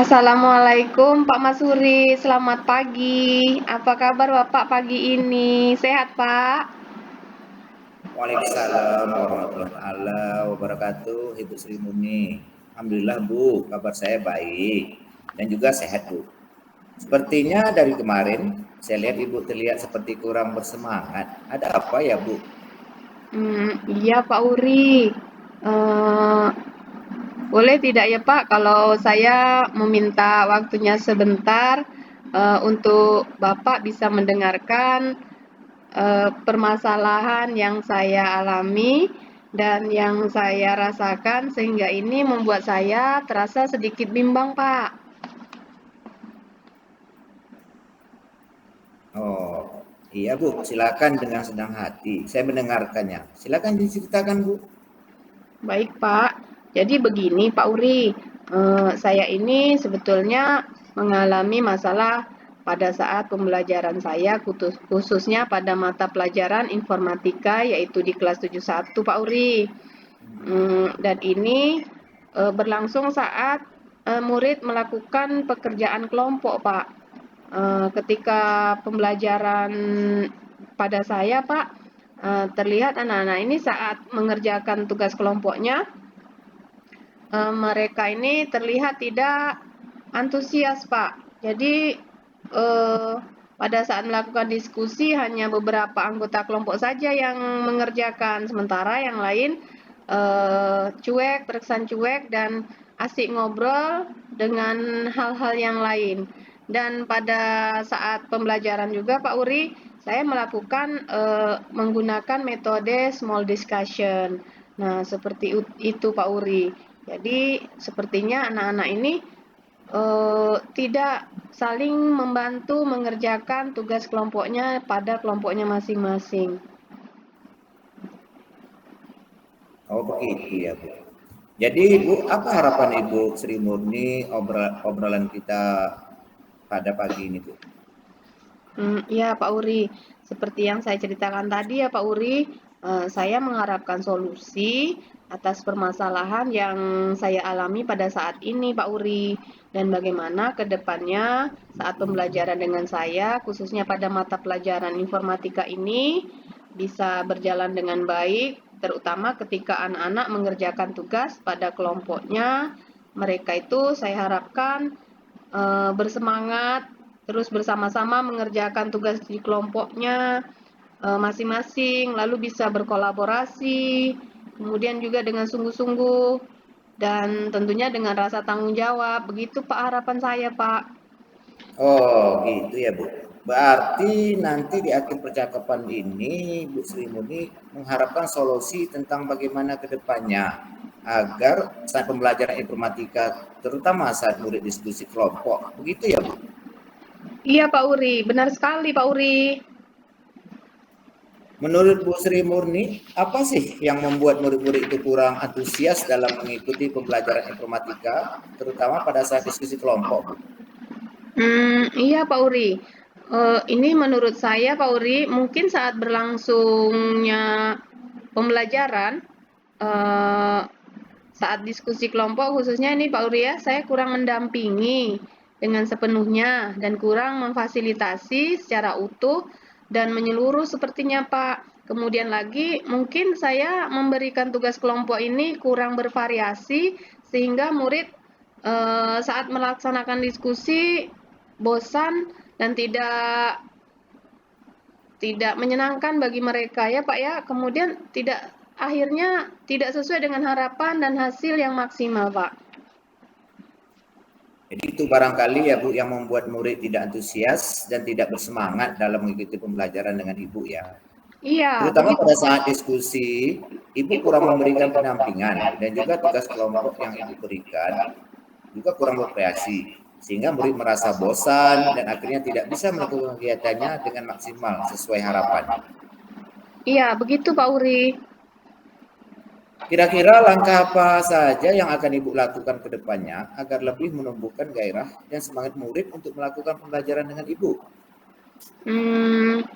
Assalamualaikum Pak Masuri, selamat pagi. Apa kabar Bapak pagi ini? Sehat Pak? Waalaikumsalam warahmatullahi wabarakatuh. Ibu Sri Murni. Alhamdulillah Bu, kabar saya baik dan juga sehat Bu. Sepertinya dari kemarin saya lihat Ibu terlihat seperti kurang bersemangat. Ada apa ya Bu? Iya Pak Uri. Eh, Boleh tidak ya Pak kalau saya meminta waktunya sebentar untuk Bapak bisa mendengarkan permasalahan yang saya alami dan yang saya rasakan sehingga ini membuat saya terasa sedikit bimbang Pak. Oh, iya Bu, silakan dengan senang hati. Saya mendengarkannya. Silakan diceritakan Bu. Baik Pak, jadi begini Pak Uri, saya ini sebetulnya mengalami masalah pada saat pembelajaran saya khususnya pada mata pelajaran informatika yaitu di kelas 71 Pak Uri. Dan ini berlangsung saat murid melakukan pekerjaan kelompok Pak. Ketika pembelajaran pada saya Pak, terlihat anak-anak ini saat mengerjakan tugas kelompoknya, mereka ini terlihat tidak antusias Pak. Jadi pada saat melakukan diskusi hanya beberapa anggota kelompok saja yang mengerjakan, sementara yang lain cuek, terkesan cuek dan asik ngobrol dengan hal-hal yang lain. Dan pada saat pembelajaran juga Pak Uri, saya melakukan menggunakan metode small discussion. Nah, seperti itu Pak Uri. Jadi sepertinya anak-anak ini tidak saling membantu mengerjakan tugas kelompoknya pada kelompoknya masing-masing. Oh begitu ya Bu. Jadi Bu, apa harapan Ibu Sri Murni obrolan kita pada pagi ini Bu? Ya Pak Uri, seperti yang saya ceritakan tadi ya Pak Uri, saya mengharapkan solusi atas permasalahan yang saya alami pada saat ini Pak Uri. Dan bagaimana ke depannya saat pembelajaran dengan saya, khususnya pada mata pelajaran informatika ini, bisa berjalan dengan baik, terutama ketika anak-anak mengerjakan tugas pada kelompoknya. Mereka itu saya harapkan bersemangat, terus bersama-sama mengerjakan tugas di kelompoknya masing-masing, lalu bisa berkolaborasi, kemudian juga dengan sungguh-sungguh, dan tentunya dengan rasa tanggung jawab. Begitu Pak harapan saya, Pak. Oh gitu ya Bu. Berarti nanti di akhir percakapan ini Bu Sri Murni mengharapkan solusi tentang bagaimana ke depannya agar saat pembelajaran informatika terutama saat murid diskusi kelompok. Begitu ya Bu? Iya Pak Uri, benar sekali Pak Uri. Menurut Bu Sri Murni, apa sih yang membuat murid-murid itu kurang antusias dalam mengikuti pembelajaran informatika terutama pada saat diskusi kelompok Bu? Iya Pak Uri. Ini menurut saya Pak Uri, mungkin saat berlangsungnya pembelajaran, eh, saat diskusi kelompok khususnya ini Pak Uri ya, saya kurang mendampingi dengan sepenuhnya dan kurang memfasilitasi secara utuh dan menyeluruh sepertinya Pak. Kemudian lagi mungkin saya memberikan tugas kelompok ini kurang bervariasi sehingga murid saat melaksanakan diskusi bosan dan tidak menyenangkan bagi mereka ya Pak ya. Kemudian akhirnya tidak sesuai dengan harapan dan hasil yang maksimal Pak. Jadi itu barangkali ya Bu yang membuat murid tidak antusias dan tidak bersemangat dalam mengikuti pembelajaran dengan Ibu ya. Iya, Terutama begitu. pada saat diskusi, Ibu kurang memberikan pendampingan dan juga tugas kelompok yang Ibu berikan juga kurang berkreasi. Sehingga murid merasa bosan dan akhirnya tidak bisa melakukan kegiatannya dengan maksimal sesuai harapan. Iya, begitu Pak Uri. Kira-kira langkah apa saja yang akan Ibu lakukan ke depannya agar lebih menumbuhkan gairah dan semangat murid untuk melakukan pembelajaran dengan Ibu? Hmm,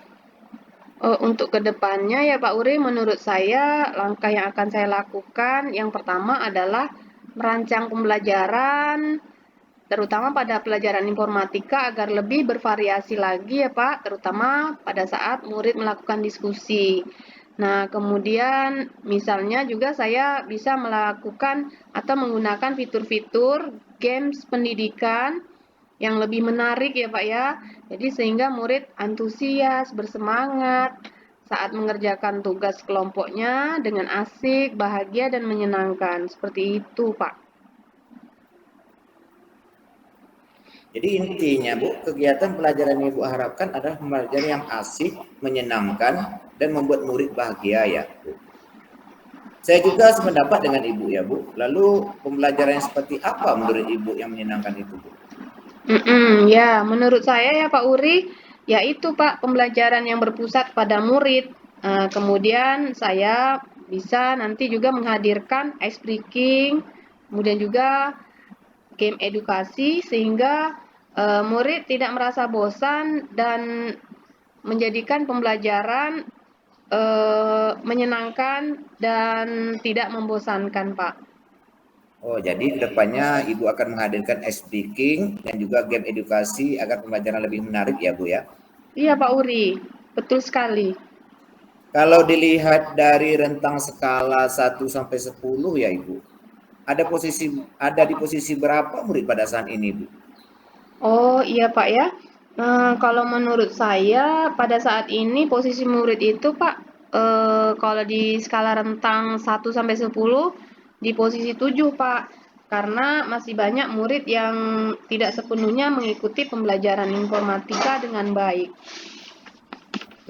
untuk kedepannya ya Pak Uri, menurut saya langkah yang akan saya lakukan yang pertama adalah merancang pembelajaran terutama pada pelajaran informatika agar lebih bervariasi lagi ya Pak, terutama pada saat murid melakukan diskusi. Nah, kemudian misalnya juga saya bisa melakukan atau menggunakan fitur-fitur games pendidikan yang lebih menarik ya Pak ya. Jadi sehingga murid antusias, bersemangat saat mengerjakan tugas kelompoknya dengan asik, bahagia, dan menyenangkan. Seperti itu Pak. Jadi intinya Bu, kegiatan pelajaran yang Ibu harapkan adalah pembelajaran yang asik, menyenangkan, dan membuat murid bahagia ya Bu. Saya juga sependapat dengan Ibu ya Bu. Lalu pembelajaran yang seperti apa menurut Ibu yang menyenangkan itu Bu? Ya, menurut saya ya Pak Uri, yaitu Pak pembelajaran yang berpusat pada murid. Kemudian saya bisa nanti juga menghadirkan ice breaking, kemudian juga game edukasi sehingga murid tidak merasa bosan dan menjadikan pembelajaran menyenangkan dan tidak membosankan, Pak. Oh, jadi kedepannya Ibu akan menghadirkan speaking dan juga game edukasi agar pembelajaran lebih menarik ya Bu ya. Iya, Pak Uri, betul sekali. Kalau dilihat dari rentang skala 1 sampai 10 ya Ibu, ada di posisi berapa murid pada saat ini Bu? Oh iya Pak ya. Kalau menurut saya pada saat ini posisi murid itu Pak, kalau di skala rentang 1 sampai 10 di posisi 7 Pak. Karena masih banyak murid yang tidak sepenuhnya mengikuti pembelajaran informatika dengan baik.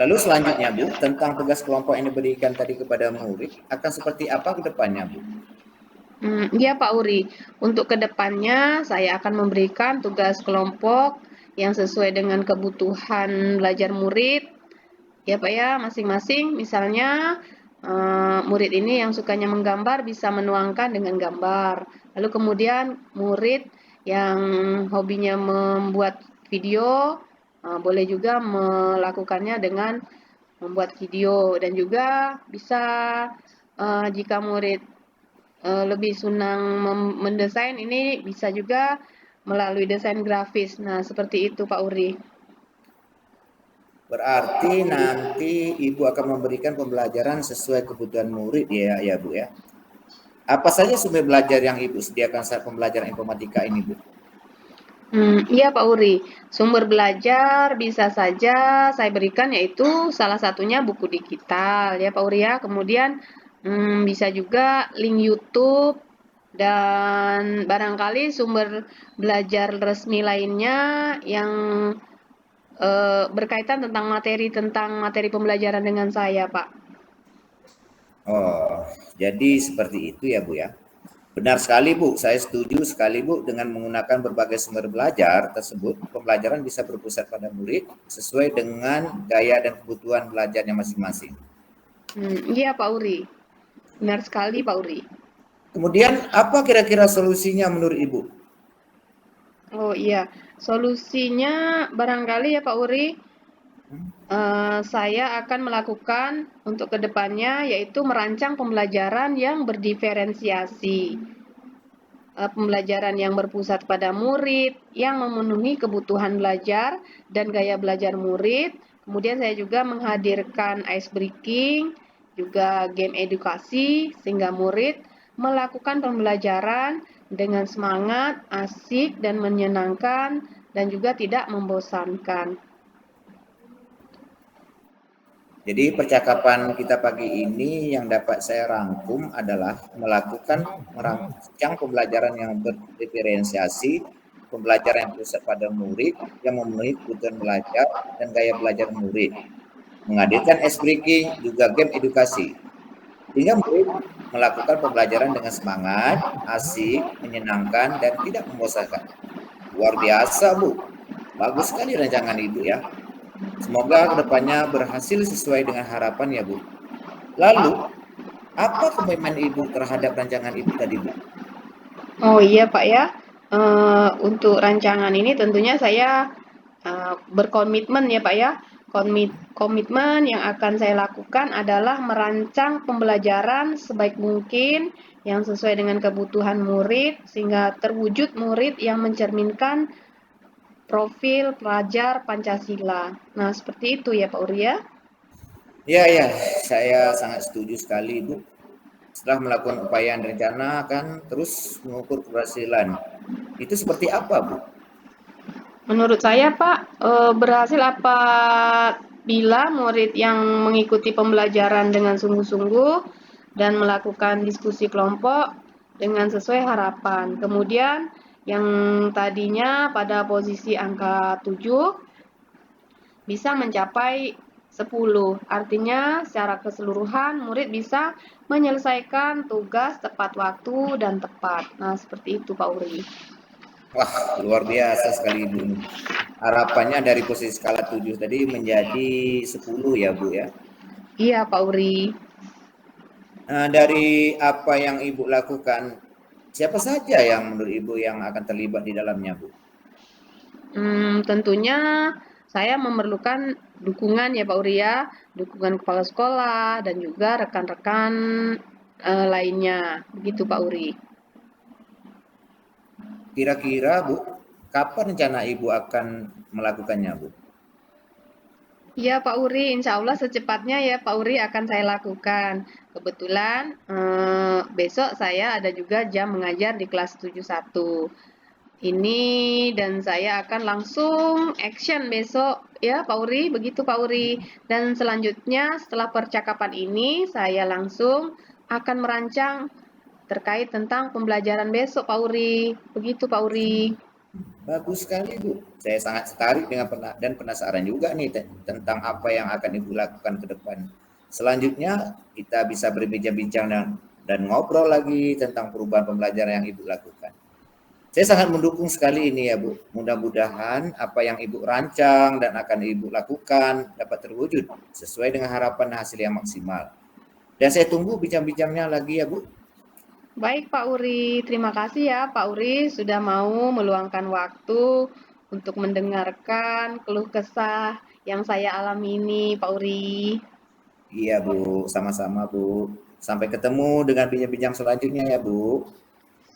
Lalu selanjutnya Bu, tentang tugas kelompok yang diberikan tadi kepada murid akan seperti apa ke depannya Bu? Iya Pak Uri, untuk kedepannya saya akan memberikan tugas kelompok yang sesuai dengan kebutuhan belajar murid. Ya Pak ya, masing-masing misalnya murid ini yang sukanya menggambar bisa menuangkan dengan gambar. Lalu kemudian murid yang hobinya membuat video boleh juga melakukannya dengan membuat video dan juga bisa jika murid lebih senang mendesain ini bisa juga melalui desain grafis. Nah, seperti itu Pak Uri. Berarti nanti Ibu akan memberikan pembelajaran sesuai kebutuhan murid ya Bu ya. Apa saja sumber belajar yang Ibu sediakan saat pembelajaran informatika ini Bu? Iya Pak Uri, sumber belajar bisa saja saya berikan yaitu salah satunya buku digital ya Pak Uri ya. Kemudian bisa juga link YouTube dan barangkali sumber belajar resmi lainnya yang berkaitan tentang materi pembelajaran dengan saya Pak. Oh, jadi seperti itu ya Bu ya. Benar sekali Bu, saya setuju sekali Bu dengan menggunakan berbagai sumber belajar tersebut, pembelajaran bisa berpusat pada murid sesuai dengan gaya dan kebutuhan belajarnya masing-masing. Iya Pak Uri, benar sekali Pak Uri. Kemudian apa kira-kira solusinya menurut Ibu? Oh iya, solusinya barangkali ya Pak Uri, saya akan melakukan untuk kedepannya yaitu merancang pembelajaran yang berdiferensiasi. Pembelajaran yang berpusat pada murid, yang memenuhi kebutuhan belajar dan gaya belajar murid. Kemudian saya juga menghadirkan ice breaking, juga game edukasi, sehingga murid melakukan pembelajaran dengan semangat, asik, dan menyenangkan, dan juga tidak membosankan. Jadi percakapan kita pagi ini yang dapat saya rangkum adalah merancang pembelajaran yang berdiferensiasi, pembelajaran yang berpusat pada murid, yang memenuhi kebutuhan belajar dan gaya belajar murid, menghadirkan ice breaking, juga game edukasi, sehingga murid melakukan pembelajaran dengan semangat, asik, menyenangkan, dan tidak membosankan. Luar biasa Bu, bagus sekali rancangan Ibu ya. Semoga kedepannya berhasil sesuai dengan harapan ya Bu. Lalu, apa komitmen Ibu terhadap rancangan Ibu tadi Bu? Oh iya Pak ya, untuk rancangan ini tentunya saya berkomitmen ya Pak ya. Komitmen yang akan saya lakukan adalah merancang pembelajaran sebaik mungkin yang sesuai dengan kebutuhan murid sehingga terwujud murid yang mencerminkan profil pelajar Pancasila. Nah, seperti itu ya Pak Uri ya. Ya, ya, saya sangat setuju sekali, Bu. Setelah melakukan upaya yang direncanakan, terus mengukur keberhasilan. Itu seperti apa, Bu? Menurut saya Pak, berhasil apabila murid yang mengikuti pembelajaran dengan sungguh-sungguh dan melakukan diskusi kelompok dengan sesuai harapan. Kemudian yang tadinya pada posisi angka 7 bisa mencapai 10. Artinya secara keseluruhan murid bisa menyelesaikan tugas tepat waktu dan tepat. Nah, seperti itu Pak Uri. Wah, luar biasa sekali, Bu. Harapannya dari posisi skala 7 tadi menjadi 10 ya, Bu ya. Iya Pak Uri. Nah, dari apa yang Ibu lakukan, siapa saja yang menurut Ibu yang akan terlibat di dalamnya, Bu? Tentunya saya memerlukan dukungan ya Pak Uri ya, dukungan kepala sekolah dan juga rekan-rekan lainnya, begitu Pak Uri. Kira-kira, Bu, kapan rencana Ibu akan melakukannya, Bu? Ya Pak Uri, insya Allah secepatnya ya Pak Uri akan saya lakukan. Kebetulan besok saya ada juga jam mengajar di kelas 71. Ini dan saya akan langsung action besok ya Pak Uri, begitu Pak Uri. Dan selanjutnya setelah percakapan ini saya langsung akan merancang terkait tentang pembelajaran besok Pak Uri. Begitu Pak Uri. Bagus sekali, Bu. Saya sangat tertarik dengan dan penasaran juga nih tentang apa yang akan Ibu lakukan ke depan. Selanjutnya kita bisa berbincang-bincang dan ngobrol lagi tentang perubahan pembelajaran yang Ibu lakukan. Saya sangat mendukung sekali ini ya, Bu. Mudah-mudahan apa yang Ibu rancang dan akan Ibu lakukan dapat terwujud sesuai dengan harapan hasil yang maksimal. Dan saya tunggu bincang-bincangnya lagi ya, Bu. Baik Pak Uri, terima kasih ya Pak Uri sudah mau meluangkan waktu untuk mendengarkan keluh kesah yang saya alami ini Pak Uri. Iya, Bu. Sama-sama, Bu. Sampai ketemu dengan bincang-bincang selanjutnya ya, Bu.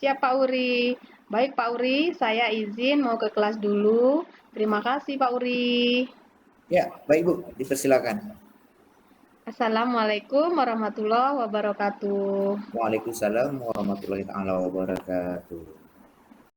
Siap Pak Uri. Baik Pak Uri, saya izin mau ke kelas dulu. Terima kasih Pak Uri. Ya, baik, Bu. Dipersilakan. Assalamualaikum warahmatullahi wabarakatuh. Waalaikumsalam warahmatullahi taala wabarakatuh.